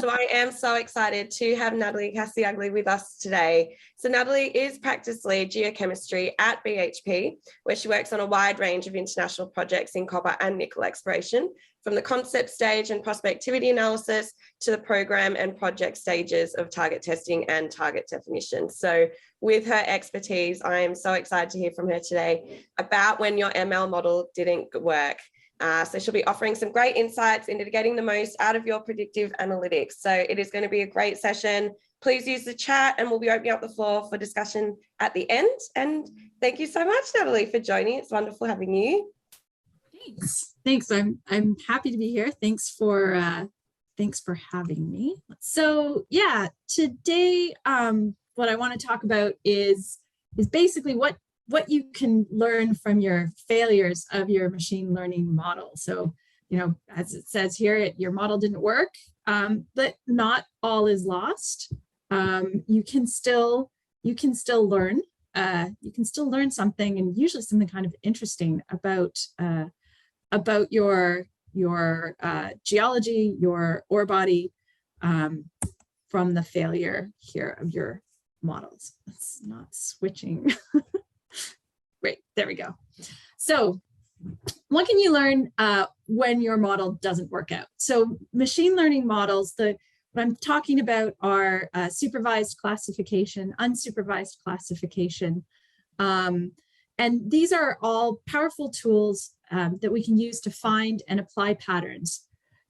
So I am so excited to have Natalie Caciagli with us today. So Natalie is practice lead geochemistry at BHP, where she works on a wide range of international projects in copper and nickel exploration, from the concept stage and prospectivity analysis to the program and project stages of target testing and target definition. So with her expertise, I am so excited to hear from her today about when your ML model didn't work. So she'll be offering some great insights into getting the most out of your predictive analytics. So it is going to be a great session. Please use the chat and we'll be opening up the floor for discussion at the end. And thank you so much, Natalie, for joining. It's wonderful having you. Thanks. I'm happy to be here. Thanks for having me. So yeah, today what I want to talk about is basically what you can learn from your failures of your machine learning model. So, as it says here, your model didn't work, but not all is lost. You can still learn. You can still learn something, and usually something kind of interesting about your geology, your ore body, from the failure here of your models. It's not switching. Great, there we go. So what can you learn when your model doesn't work out? So machine learning models, what I'm talking about are supervised classification, unsupervised classification. And these are all powerful tools that we can use to find and apply patterns.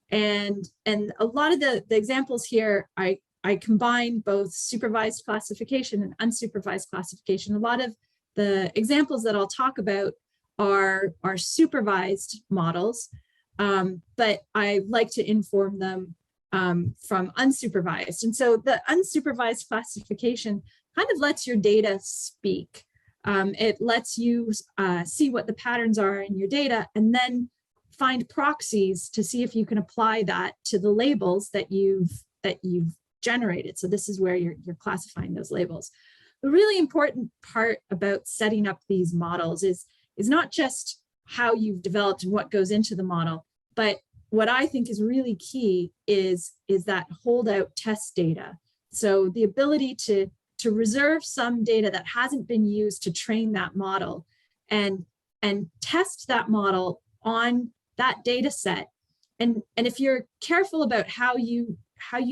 And a lot of the examples here, I combine both supervised classification and unsupervised classification. A lot of the examples that I'll talk about are supervised models, but I like to inform them from unsupervised. And so the unsupervised classification kind of lets your data speak. It lets you see what the patterns are in your data and then find proxies to see if you can apply that to the labels that you've generated. So this is where you're classifying those labels. The really important part about setting up these models is not just how you've developed and what goes into the model, but what I think is really key is that holdout test data. So the ability to reserve some data that hasn't been used to train that model and test that model on that data set. And if you're careful about how you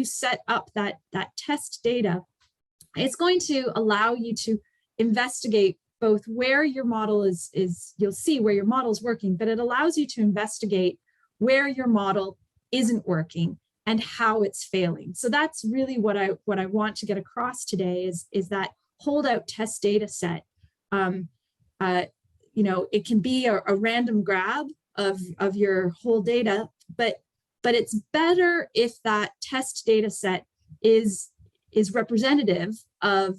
set up that test data, it's going to allow you to investigate both where your model is, you'll see where your model is working, but it allows you to investigate where your model isn't working and how it's failing. So that's really what I want to get across today is that holdout test data set. It can be a random grab of your whole data, but it's better if that test data set is representative of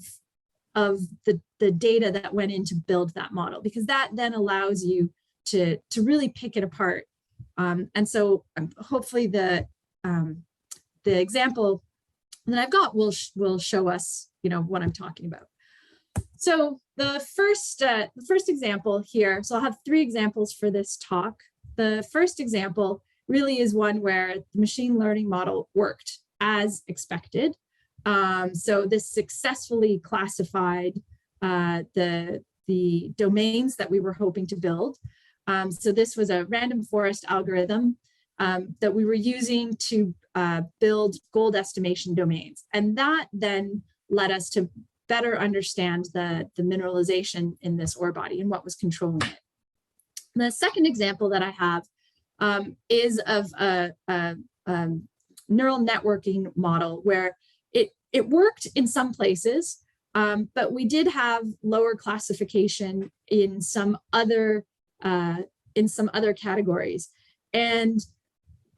the data that went in to build that model, because that then allows you to really pick it apart. And so hopefully the example that I've got will show us, what I'm talking about. So the first example here, so I'll have 3 examples for this talk. The first example really is one where the machine learning model worked as expected. So this successfully classified the domains that we were hoping to build. So this was a random forest algorithm that we were using to build gold estimation domains. And that then led us to better understand the mineralization in this ore body and what was controlling it. The second example that I have is of a neural networking model where it worked in some places, but we did have lower classification in some other categories. And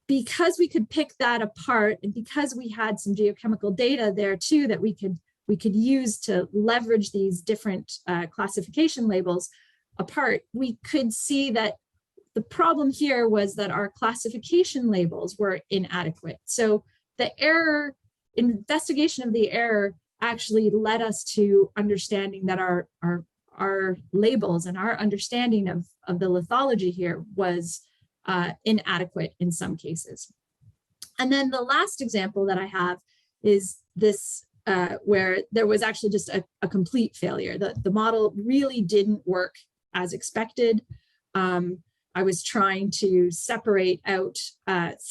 because we could pick that apart, and because we had some geochemical data there too that we could use to leverage these different classification labels apart, we could see that the problem here was that our classification labels were inadequate. So the investigation of the error actually led us to understanding that our labels and our understanding of the lithology here was inadequate in some cases. And then the last example that I have is this, where there was actually just a complete failure. The model really didn't work as expected. I was trying to separate out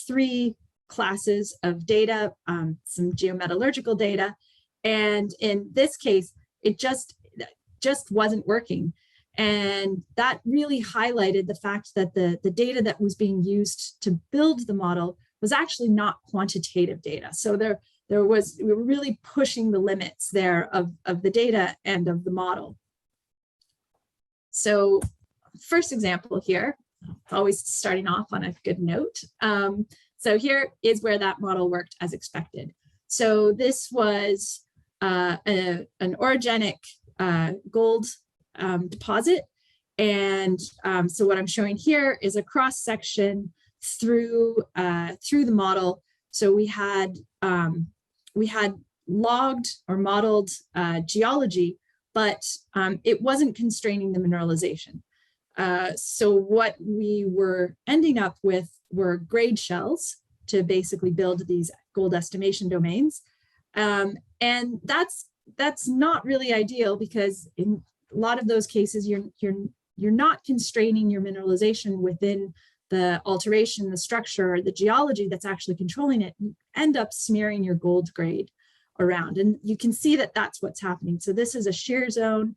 3 classes of data, some geometallurgical data, and in this case, it just wasn't working. And that really highlighted the fact that the data that was being used to build the model was actually not quantitative data. So we were really pushing the limits there of the data and of the model. So first example here, always starting off on a good note. So here is where that model worked as expected. So this was an orogenic gold deposit. And so what I'm showing here is a cross section through the model. So we had logged or modeled geology, but it wasn't constraining the mineralization. So what we were ending up with were grade shells to basically build these gold estimation domains. And that's not really ideal, because in a lot of those cases, you're not constraining your mineralization within the alteration, the structure, or the geology that's actually controlling it. You end up smearing your gold grade around. And you can see that that's what's happening. So this is a shear zone.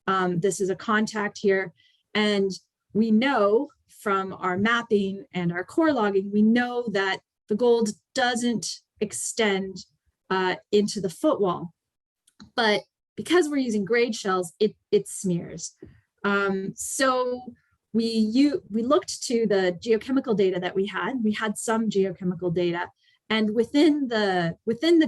This is a contact here. And we know from our mapping and our core logging, we know that the gold doesn't extend into the footwall. But because we're using grade shells, it smears. So we looked to the geochemical data that we had. We had some geochemical data, and within the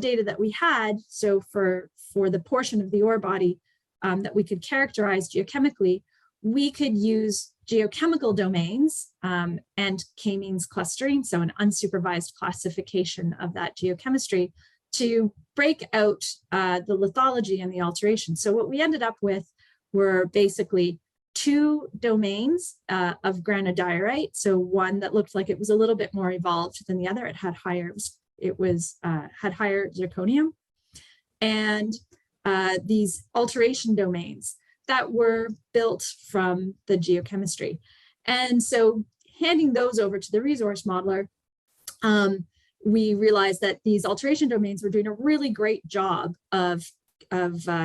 data that we had, so for the portion of the ore body that we could characterize geochemically, we could use geochemical domains and k-means clustering, so an unsupervised classification of that geochemistry, to break out the lithology and the alteration. So what we ended up with were basically 2 domains of granodiorite. So one that looked like it was a little bit more evolved than the other. It had higher zirconium, and these alteration domains that were built from the geochemistry. And so handing those over to the resource modeler, we realized that these alteration domains were doing a really great job of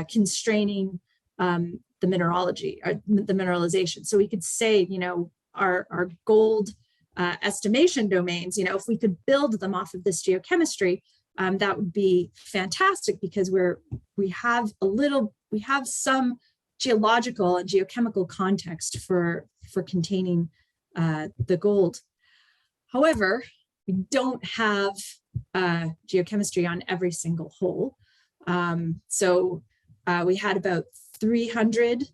constraining the mineralogy, or the mineralization. So we could say, our gold estimation domains, if we could build them off of this geochemistry, that would be fantastic, because we have some geological and geochemical context for containing the gold. However, we don't have geochemistry on every single hole. So we had about 300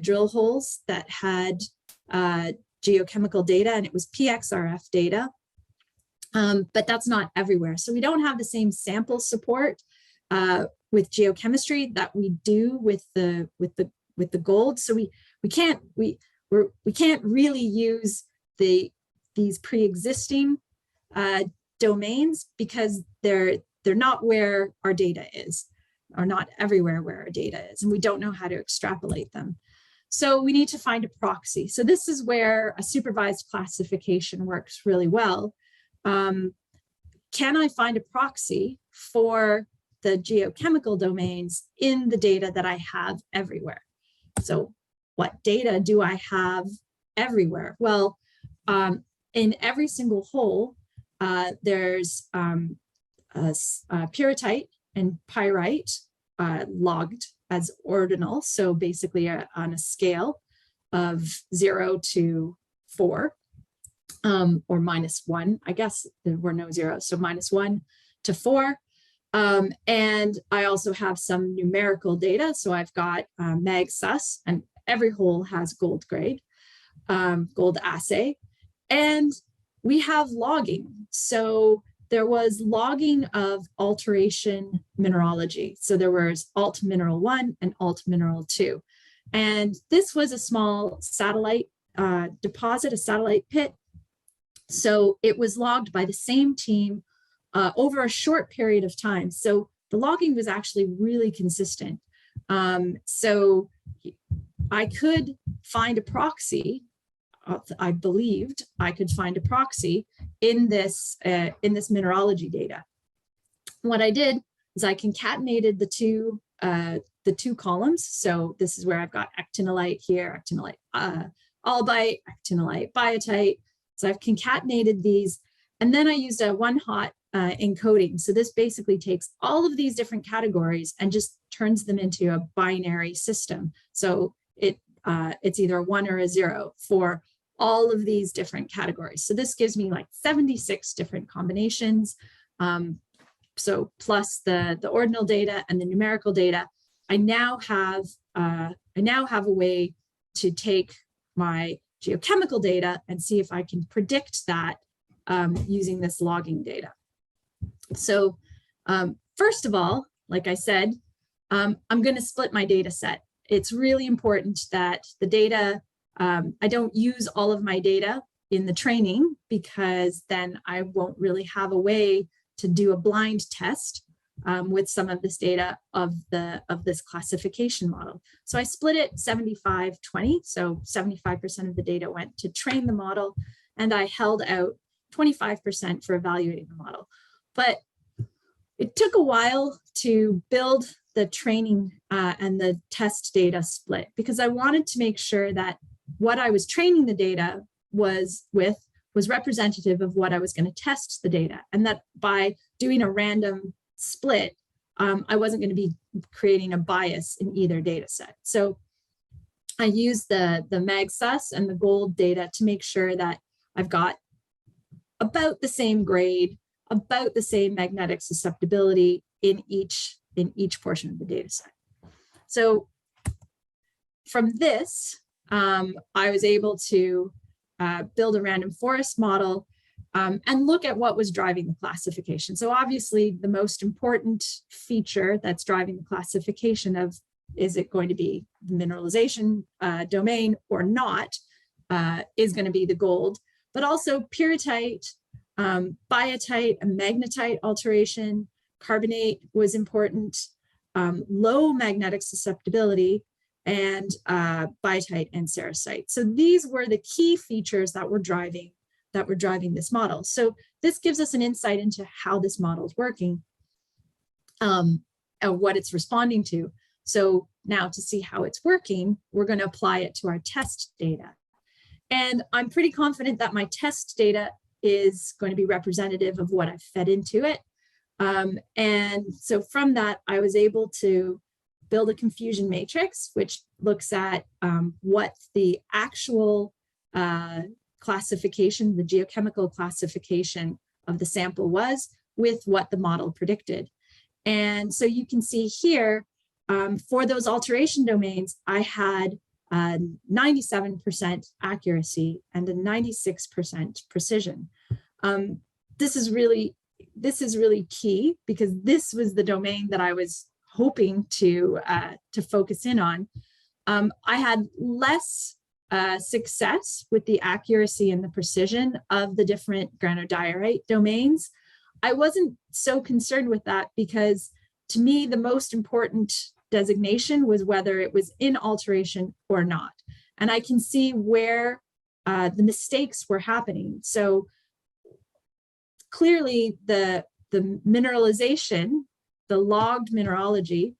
drill holes that had geochemical data, and it was PXRF data, but that's not everywhere. So we don't have the same sample support with geochemistry that we do with the gold. So we can't really use these pre-existing domains, because they're not where our data is, or not everywhere where our data is, and we don't know how to extrapolate them. So we need to find a proxy. So this is where a supervised classification works really well. Can I find a proxy for the geochemical domains in the data that I have everywhere? So what data do I have everywhere? Well, in every single hole, there's pyrrhotite and pyrite logged as ordinal. So basically on a scale of 0 to 4, or -1, I guess there were no zeros. So -1 to 4. And I also have some numerical data. So I've got mag sus, and every hole has gold grade, gold assay, and we have logging. So there was logging of alteration mineralogy. So there was alt mineral 1 and alt mineral 2. And this was a small satellite deposit, a satellite pit. So it was logged by the same team over a short period of time. So the logging was actually really consistent. So I could find a proxy. I believed I could find a proxy in this mineralogy data. What I did is I concatenated the two columns. So this is where I've got actinolite here, actinolite albite, actinolite biotite. So I've concatenated these, and then I used a one-hot encoding. So this basically takes all of these different categories and just turns them into a binary system. So it's either a 1 or a 0 for all of these different categories. So this gives me like 76 different combinations. So plus the ordinal data and the numerical data, I now have a way to take my geochemical data and see if I can predict that using this logging data. So first of all, like I said, I'm going to split my data set. It's really important that the data, I don't use all of my data in the training, because then I won't really have a way to do a blind test with some of this data of this classification model. So I split it 75-20. So 75% of the data went to train the model, and I held out 25% for evaluating the model. But it took a while to build the training and the test data split, because I wanted to make sure that what I was training the data was representative of what I was going to test the data, and that by doing a random split, I wasn't going to be creating a bias in either data set. So I used the MagSus and the gold data to make sure that I've got about the same grade, about the same magnetic susceptibility in each portion of the data set. So from this, I was able to build a random forest model and look at what was driving the classification. So obviously the most important feature that's driving the classification of, is it going to be the mineralization domain or not, is going to be the gold, but also pyrrhotite, biotite, and magnetite alteration, carbonate was important, low magnetic susceptibility, and biotite and sericite. So these were the key features that were driving this model. So this gives us an insight into how this model is working and what it's responding to. So now to see how it's working, we're going to apply it to our test data. And I'm pretty confident that my test data is going to be representative of what I've fed into it. And so from that, I was able to build a confusion matrix, which looks at what the actual classification, the geochemical classification of the sample was with what the model predicted. And so you can see here, for those alteration domains, I had 97% accuracy and a 96% precision. This is really key, because this was the domain that I was hoping to focus in on. I had less success with the accuracy and the precision of the different granodiorite domains. I wasn't so concerned with that, because to me, the most important designation was whether it was in alteration or not. And I can see where the mistakes were happening. So clearly the mineralization, the logged mineralogy,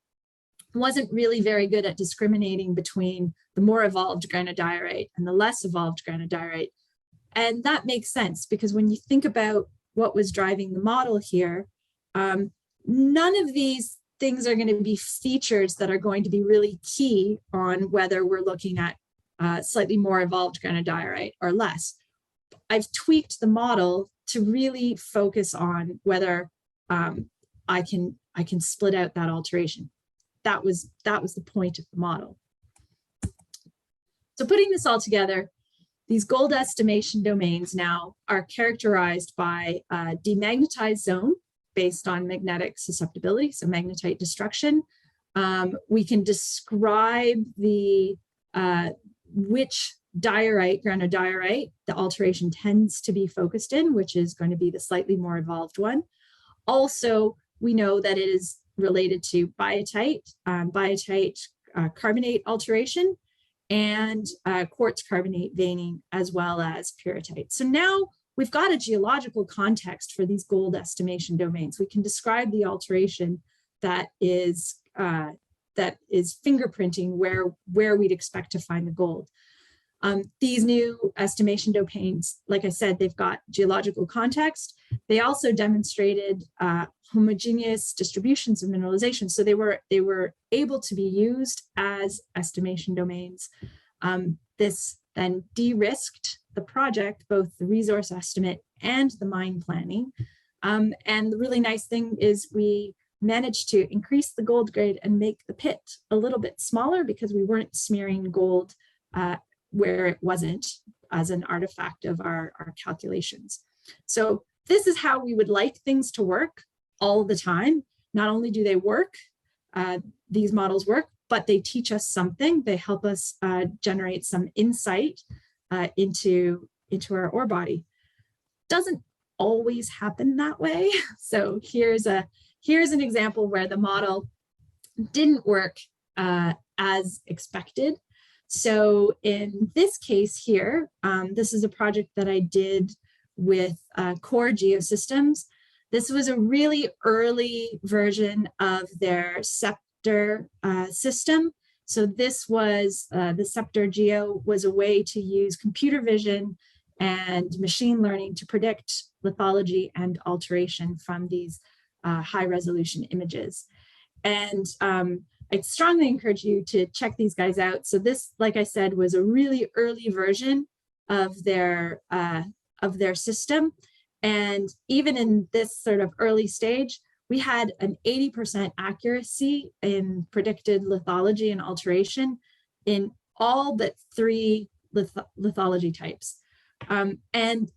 wasn't really very good at discriminating between the more evolved granodiorite and the less evolved granodiorite. And that makes sense, because when you think about what was driving the model here, none of these things are going to be features that are going to be really key on whether we're looking at slightly more evolved granodiorite or less. I've tweaked the model to really focus on whether I can split out that alteration. That was the point of the model. So putting this all together, these gold estimation domains now are characterized by a demagnetized zone based on magnetic susceptibility, so magnetite destruction. We can describe the which diorite, granodiorite, the alteration tends to be focused in, which is going to be the slightly more evolved one. Also, we know that it is related to biotite, carbonate alteration, and quartz carbonate veining, as well as pyrrhotite. So now we've got a geological context for these gold estimation domains. We can describe the alteration that is fingerprinting where we'd expect to find the gold. These new estimation domains, like I said, they've got geological context. They also demonstrated homogeneous distributions of mineralization. So they were able to be used as estimation domains. This then de-risked the project, both the resource estimate and the mine planning. And the really nice thing is we managed to increase the gold grade and make the pit a little bit smaller because we weren't smearing gold where it wasn't as an artifact of our calculations. So this is how we would like things to work all the time. Not only do they work, these models work, but they teach us something. They help us generate some insight into our ore body. Doesn't always happen that way. So here's an example where the model didn't work as expected. So in this case here, this is a project that I did with Core Geosystems. This was a really early version of their Scepter system. So this was, the Scepter Geo was a way to use computer vision and machine learning to predict lithology and alteration from these high resolution images. And I'd strongly encourage you to check these guys out. So this, like I said, was a really early version of their system. And even in this sort of early stage, we had an 80% accuracy in predicted lithology and alteration in all but 3 lithology types. And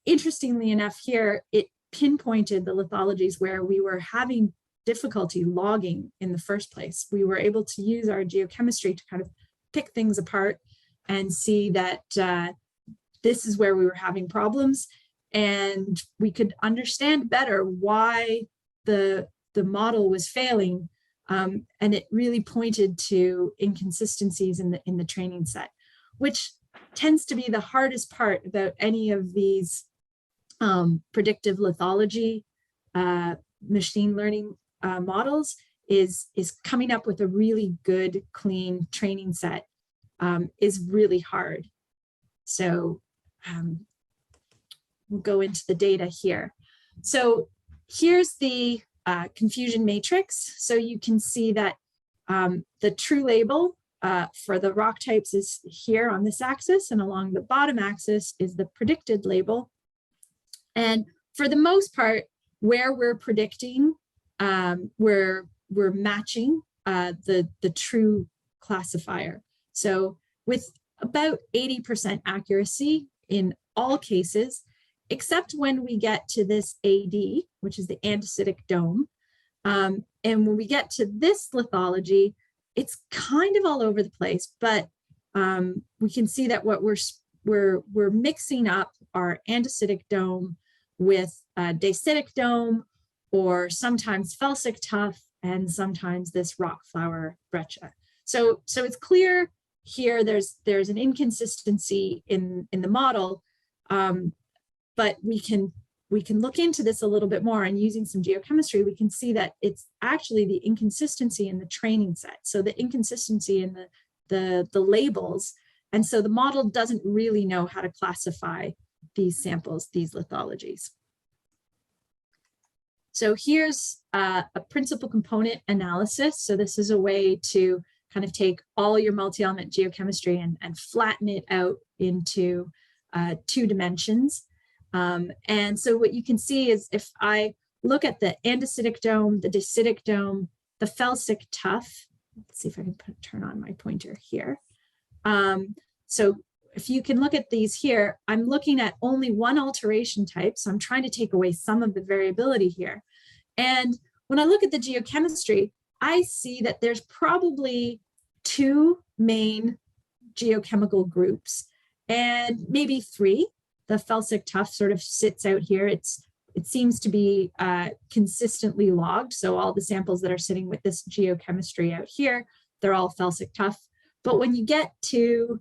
interestingly enough here, it pinpointed the lithologies where we were having difficulty logging in the first place. We were able to use our geochemistry to kind of pick things apart and see that this is where we were having problems. And we could understand better why the model was failing. And it really pointed to inconsistencies in the training set, which tends to be the hardest part about any of these predictive lithology machine learning models is coming up with a really good, clean training set is really hard. So we'll go into the data here. So here's the confusion matrix. So you can see that the true label for the rock types is here on this axis, and along the bottom axis is the predicted label. And for the most part, where we're predicting, we're matching the true classifier. So with about 80% accuracy in all cases, except when we get to this AD, which is the andesitic dome. And when we get to this lithology, it's kind of all over the place, but we can see that what we're mixing up our andesitic dome with dacitic dome, or sometimes felsic tuff, and sometimes this rock flower breccia. So it's clear here there's an inconsistency in the model, but we can look into this a little bit more, and using some geochemistry, we can see that it's actually the inconsistency in the training set. So the inconsistency in the labels. And so the model doesn't really know how to classify these samples, these lithologies. So here's a principal component analysis. So this is a way to kind of take all your multi-element geochemistry and flatten it out into 2 dimensions. And so what you can see is if I look at the andesitic dome, the dacitic dome, the felsic tuff, let's see if I can turn on my pointer here. So if you can look at these here, I'm looking at only one alteration type. So I'm trying to take away some of the variability here. And when I look at the geochemistry, I see that there's probably 2 main geochemical groups and maybe 3. The felsic tuff sort of sits out here. It's it seems to be consistently logged. So all the samples that are sitting with this geochemistry out here, they're all felsic tuff. But when you get to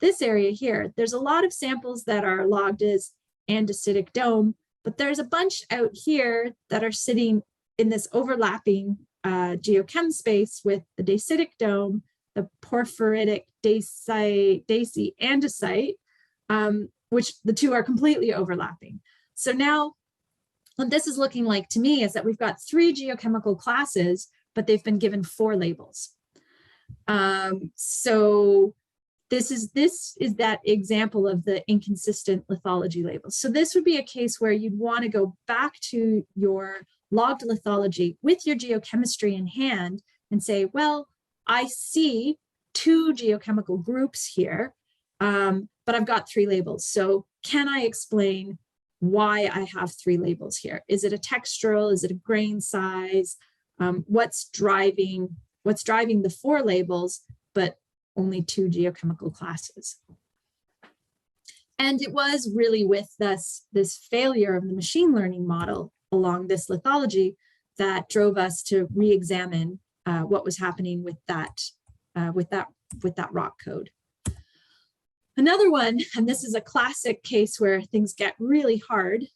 this area here, there's a lot of samples that are logged as andesitic dome, but there's a bunch out here that are sitting in this overlapping geochem space with the dacitic dome, the porphyritic daci andesite, which the two are completely overlapping. So now what this is looking like to me is that we've got 3 geochemical classes, but they've been given 4 labels. So this is that example of the inconsistent lithology labels. So this would be a case where you'd want to go back to your logged lithology with your geochemistry in hand and say, well, I see 2 geochemical groups here, but I've got 3 labels. So can I explain why I have 3 labels here? Is it a textural? Is it a grain size? What's driving the 4 labels, but only 2 geochemical classes? And it was really with this failure of the machine learning model along this lithology that drove us to re-examine what was happening with that rock code. Another one, and this is a classic case where things get really hard,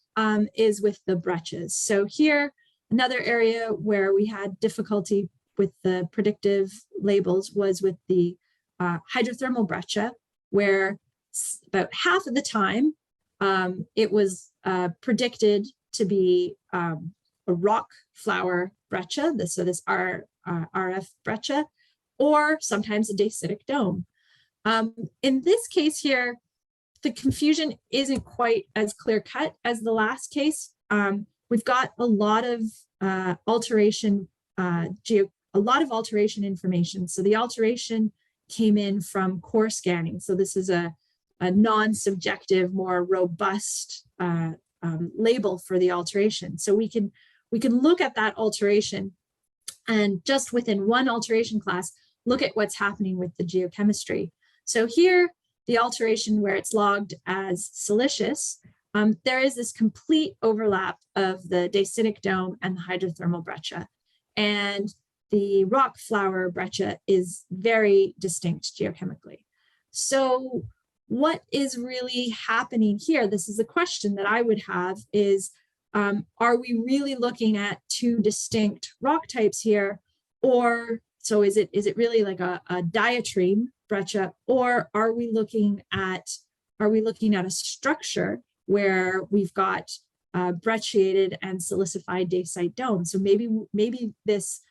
is with the breccias. So here, another area where we had difficulty with the predictive labels was with the hydrothermal breccia, where about half of the time it was predicted to be a rock flower breccia, so this RF breccia, or sometimes a dacitic dome. In this case here, the confusion isn't quite as clear-cut as the last case. We've got a lot of alteration information. So the alteration came in from core scanning. So this is a non-subjective, more robust label for the alteration. So we can look at that alteration and just within one alteration class, look at what's happening with the geochemistry. So here, the alteration where it's logged as silicious, there is this complete overlap of the dacitic dome and the hydrothermal breccia. And the rock flower breccia is very distinct geochemically. So what is really happening here? This is a question that I would have is, are we really looking at 2 distinct rock types here? Or so is it really like a diatreme breccia, or are we looking at a structure where we've got brecciated and silicified dacite dome? So maybe this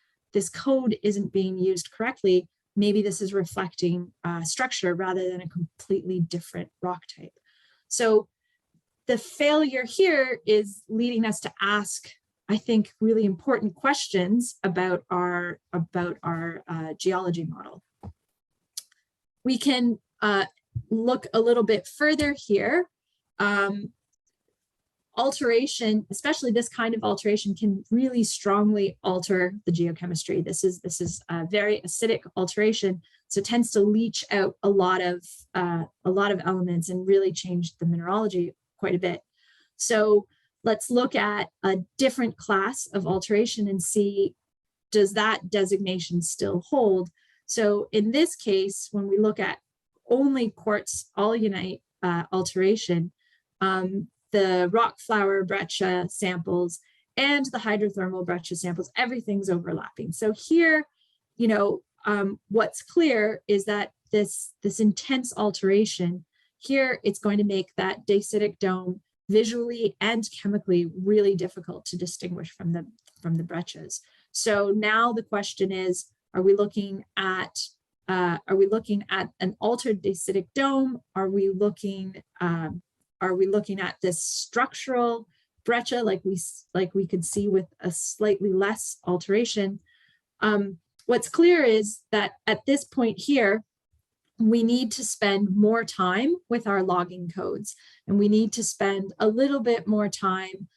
code isn't being used correctly. Maybe this is reflecting structure rather than a completely different rock type. So the failure here is leading us to ask, I think, really important questions about our geology model. We can look a little bit further here. Alteration, especially this kind of alteration, can really strongly alter the geochemistry. This is a very acidic alteration, so it tends to leach out a lot of elements and really change the mineralogy quite a bit. So let's look at a different class of alteration and see, does that designation still hold? So in this case, when we look at only quartz alunite alteration, the rock flower breccia samples and the hydrothermal breccia samples, everything's overlapping. So here, what's clear is that this intense alteration here, it's going to make that dacitic dome visually and chemically really difficult to distinguish from the breccias. So now the question is, are we looking at an altered dacitic dome? Are we looking at this structural breccia like we could see with a slightly less alteration? What's clear is that at this point here, we need to spend more time with our logging codes, and we need to spend a little bit more time,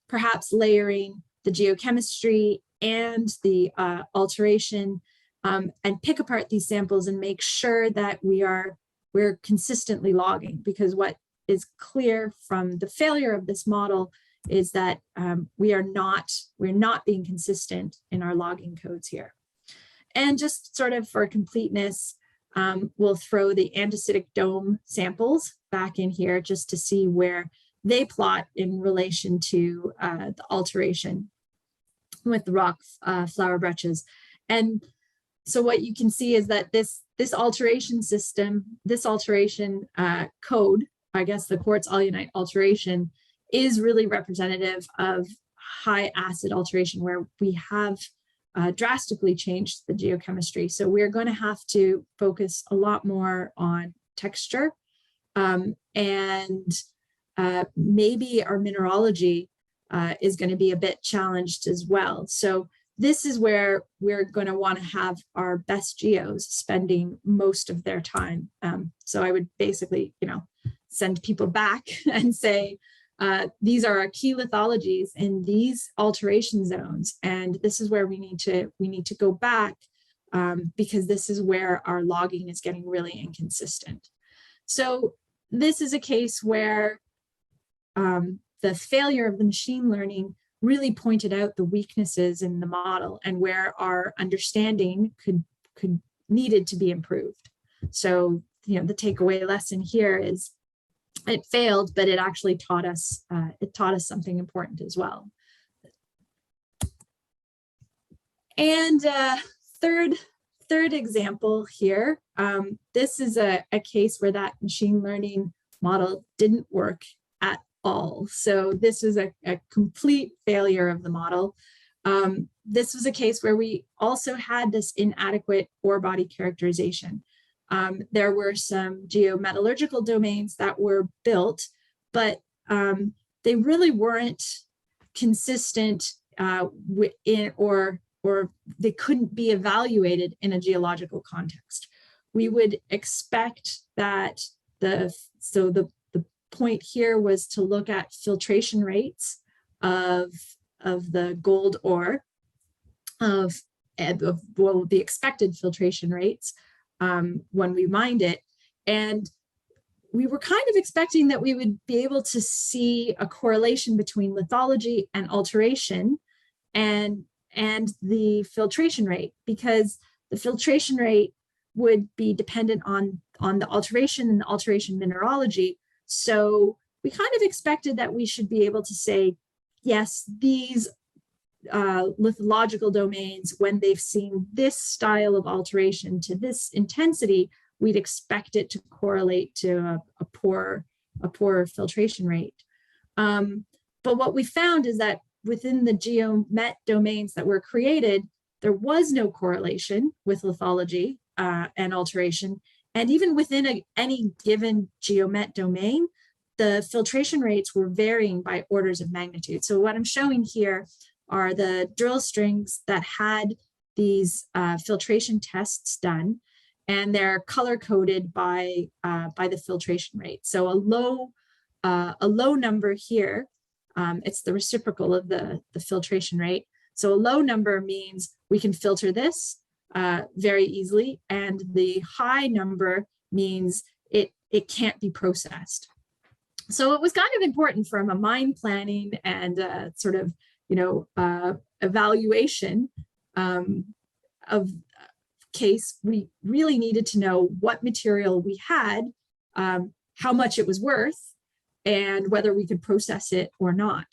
perhaps layering the geochemistry and the alteration, and pick apart these samples and make sure that we're consistently logging, because what is clear from the failure of this model is that we're not being consistent in our logging codes here. And just sort of for completeness, we'll throw the andesitic dome samples back in here just to see where they plot in relation to the alteration with the rock flower breccias. And so what you can see is that this alteration system, this alteration code, I guess the quartz alunite alteration, is really representative of high acid alteration where we have drastically changed the geochemistry. So we're going to have to focus a lot more on texture, and maybe our mineralogy is going to be a bit challenged as well. So this is where we're going to want to have our best geos spending most of their time. So I would basically, send people back and say, these are our key lithologies in these alteration zones, and this is where we need to go back because this is where our logging is getting really inconsistent. So this is a case where the failure of the machine learning really pointed out the weaknesses in the model and where our understanding needed to be improved. So the takeaway lesson here is it failed, but it actually taught us something important as well. And third example here, this is a case where that machine learning model didn't work at all. So this is a complete failure of the model. This was a case where we also had this inadequate ore body characterization. There were some geometallurgical domains that were built, but they really weren't consistent or they couldn't be evaluated in a geological context. We would expect that the point here was to look at filtration rates of the gold ore, the expected filtration rates when we mined it. And we were kind of expecting that we would be able to see a correlation between lithology and alteration and the filtration rate, because the filtration rate would be dependent on the alteration and the alteration mineralogy. So we kind of expected that we should be able to say, yes, these lithological domains, when they've seen this style of alteration to this intensity, we'd expect it to correlate to a poor filtration rate. But what we found is that within the geomet domains that were created, there was no correlation with lithology and alteration. And even within any given geomet domain, the filtration rates were varying by orders of magnitude. So what I'm showing here are the drill strings that had these filtration tests done, and they're color coded by the filtration rate. So a low number here, it's the reciprocal of the filtration rate. So a low number means we can filter this very easily, and the high number means it can't be processed. So it was kind of important from a mine planning and sort of evaluation of case. We really needed to know what material we had, how much it was worth, and whether we could process it or not.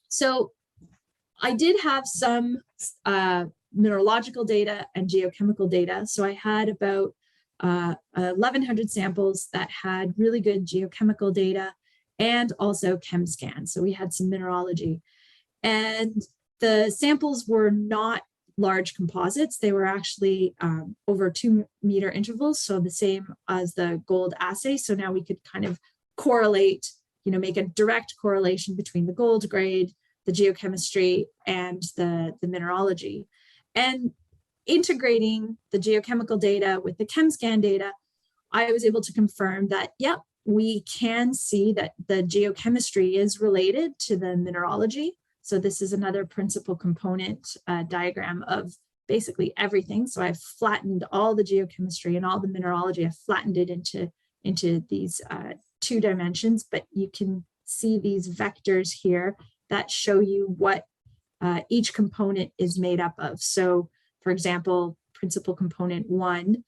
So I did have some mineralogical data and geochemical data. So I had about 1,100 samples that had really good geochemical data and also ChemScan. So we had some mineralogy. And the samples were not large composites. They were actually over 2-meter intervals, so the same as the gold assay. So now we could kind of correlate, make a direct correlation between the gold grade, the geochemistry, and the mineralogy. And integrating the geochemical data with the ChemScan data, I was able to confirm that, yep, we can see that the geochemistry is related to the mineralogy. So this is another principal component diagram of basically everything. So I've flattened all the geochemistry and all the mineralogy. I've flattened it into into these 2 dimensions, but you can see these vectors here that show you what each component is made up of. So for example, principal component 1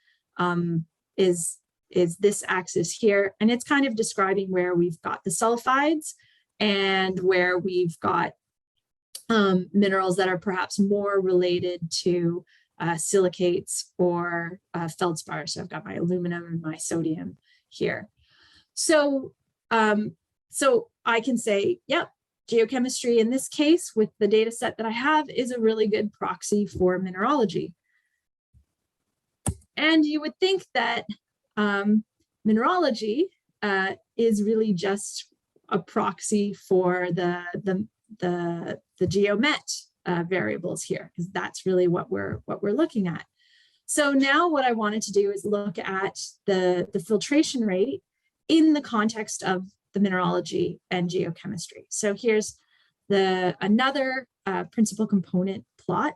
is this axis here, and it's kind of describing where we've got the sulfides and where we've got minerals that are perhaps more related to silicates or feldspar. So I've got my aluminum and my sodium here. So, so I can say, yep, geochemistry in this case with the data set that I have is a really good proxy for mineralogy. And you would think that mineralogy is really just a proxy for the geomet variables here, because that's really what we're looking at. So now what I wanted to do is look at the filtration rate in the context of the mineralogy and geochemistry. So here's another principal component plot,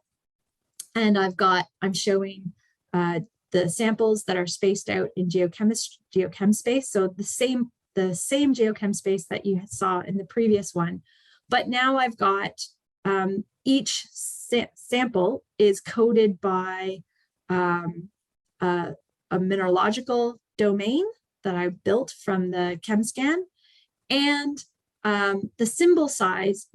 and I'm showing the samples that are spaced out in geochem space. So the same geochem space that you saw in the previous one, but now I've got each sample is coded by a mineralogical domain that I built from the ChemScan, and the symbol size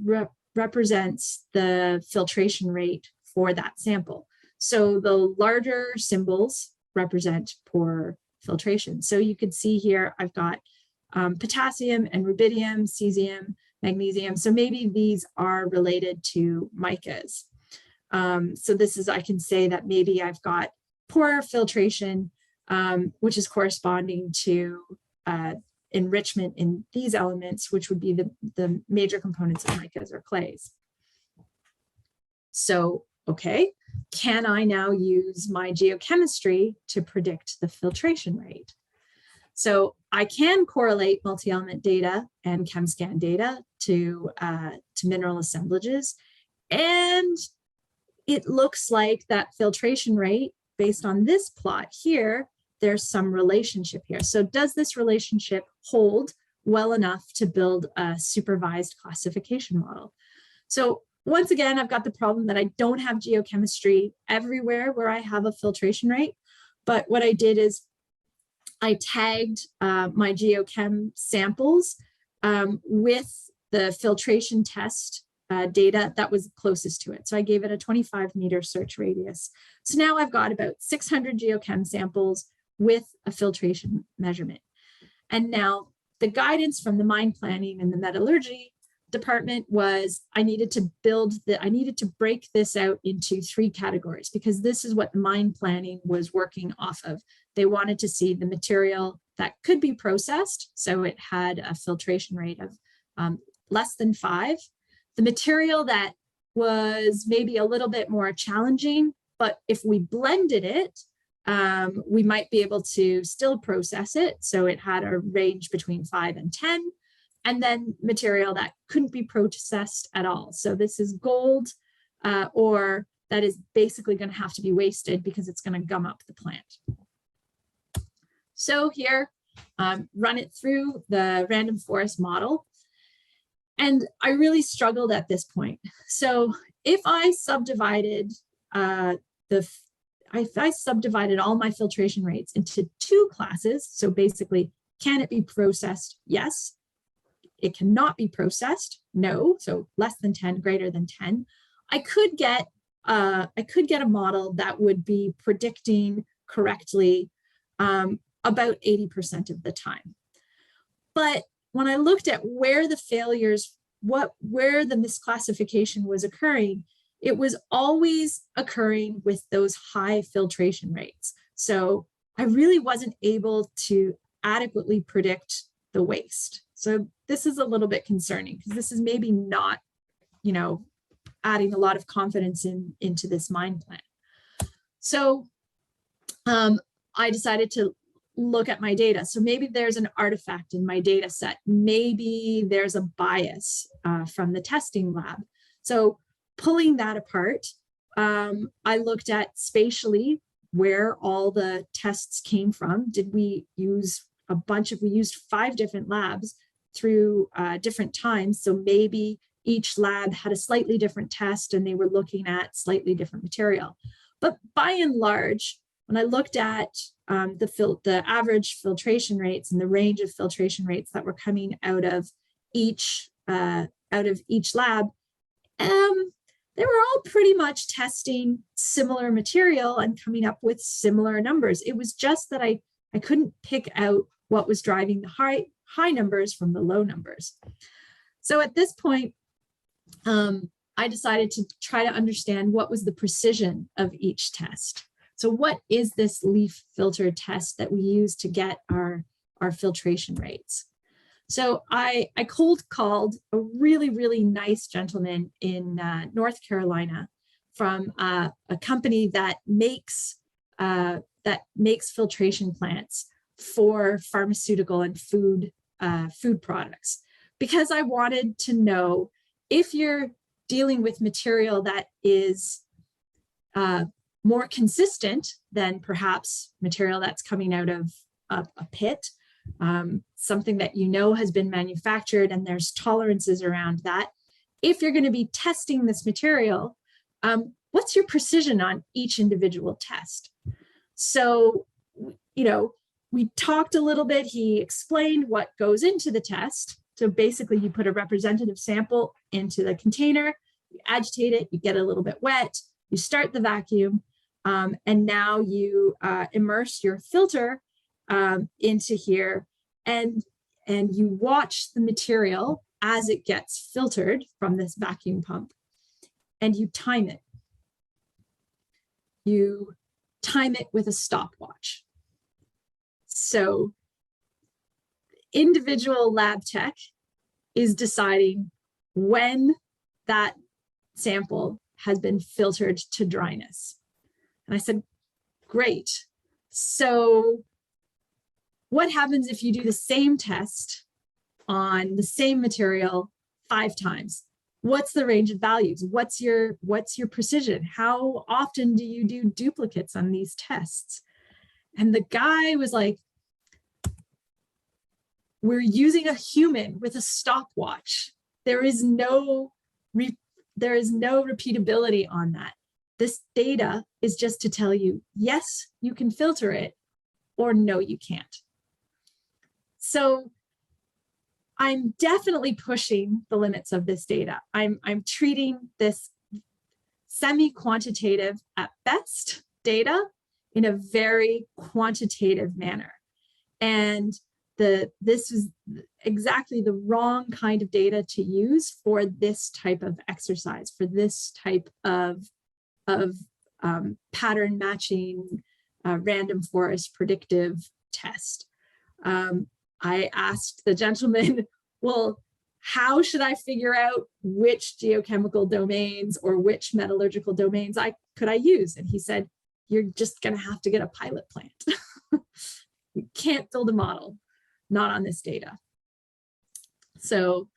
represents the filtration rate for that sample. So the larger symbols represent poor filtration. So you could see here, I've got potassium and rubidium, cesium, magnesium. So maybe these are related to micas. So this is, I can say that maybe I've got poor filtration, which is corresponding to enrichment in these elements, which would be the major components of micas or clays. So, okay, can I now use my geochemistry to predict the filtration rate? So I can correlate multi-element data and ChemScan data to mineral assemblages, and it looks like that filtration rate, based on this plot here, there's some relationship here. So does this relationship hold well enough to build a supervised classification model? So once again, I've got the problem that I don't have geochemistry everywhere where I have a filtration rate, but what I did is I tagged my geochem samples with the filtration test data that was closest to it. So I gave it a 25-meter search radius. So now I've got about 600 geochem samples with a filtration measurement. And now the guidance from the mine planning and the metallurgy department was I needed to break this out into 3 categories, because this is what the mine planning was working off of. They wanted to see the material that could be processed, so it had a filtration rate of less than 5. The material that was maybe a little bit more challenging, but if we blended it, we might be able to still process it. So it had a range between 5 and 10. And then material that couldn't be processed at all. So this is gold, or that is basically going to have to be wasted because it's going to gum up the plant. So here, run it through the random forest model. And I really struggled at this point. So if I subdivided I subdivided all my filtration rates into 2 classes, so basically, can it be processed? Yes. It cannot be processed, no. So less than 10, greater than 10. I could get a model that would be predicting correctly about 80% of the time. But when I looked at where the failures, where the misclassification was occurring, it was always occurring with those high filtration rates. So I really wasn't able to adequately predict the waste. So this is a little bit concerning, because this is maybe not, adding a lot of confidence into this mine plan. So I decided to look at my data. So maybe there's an artifact in my data set. Maybe there's a bias from the testing lab. So pulling that apart, I looked at spatially where all the tests came from. Did we use we used 5 different labs through different times. So maybe each lab had a slightly different test and they were looking at slightly different material. But by and large, when I looked at the average filtration rates and the range of filtration rates that were coming out of each lab, they were all pretty much testing similar material and coming up with similar numbers. It was just that I couldn't pick out what was driving the high numbers from the low numbers. So at this point, I decided to try to understand what was the precision of each test. So what is this leaf filter test that we use to get our filtration rates? So I cold called a really, really nice gentleman in North Carolina from a company that makes filtration plants for pharmaceutical and food products, because I wanted to know if you're dealing with material that is more consistent than perhaps material that's coming out of a pit, something that you know has been manufactured and there's tolerances around that. If you're going to be testing this material, what's your precision on each individual test? So, we talked a little bit. He explained what goes into the test. So basically you put a representative sample into the container, you agitate it, you get a little bit wet, you start the vacuum, and now you immerse your filter into here, and you watch the material as it gets filtered from this vacuum pump, and you time it. You time it with a stopwatch. So individual lab tech is deciding when that sample has been filtered to dryness. And I said, great. So what happens if you do the same test on the same material 5 times? What's the range of values? What's your precision? How often do you do duplicates on these tests? And the guy was like, we're using a human with a stopwatch. There is no repeatability on that. This data is just to tell you, yes, you can filter it, or no, you can't. So I'm definitely pushing the limits of this data. I'm treating this semi-quantitative at best data in a very quantitative manner. And this is exactly the wrong kind of data to use for this type of exercise, for this type of pattern matching, random forest predictive test. I asked the gentleman, well, how should I figure out which geochemical domains or which metallurgical domains could I use? And he said, you're just going to have to get a pilot plant. You can't build a model, not on this data. So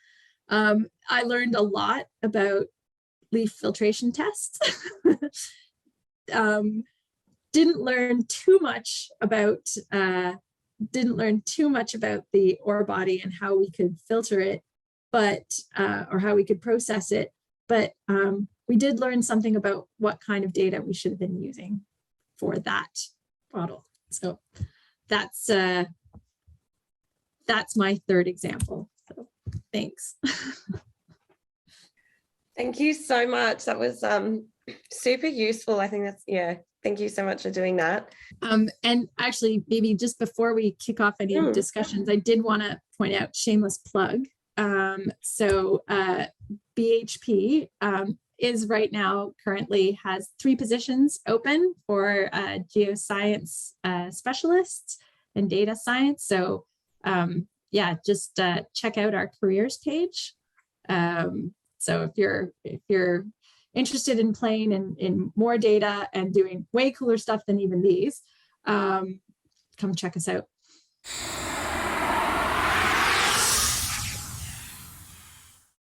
I learned a lot about leaf filtration tests. Didn't learn too much about the ore body and how we could filter it, but or how we could process it. But we did learn something about what kind of data we should have been using for that model. So that's my third example. So thanks. Thank you so much. That was super useful. I think that's, yeah, thank you so much for doing that. And actually, maybe just before we kick off any discussions, I did want to point out, shameless plug. So BHP is right now currently has 3 positions open for geoscience specialists and data science. So yeah, just check out our careers page. So if you're interested in playing in more data and doing way cooler stuff than even these, come check us out.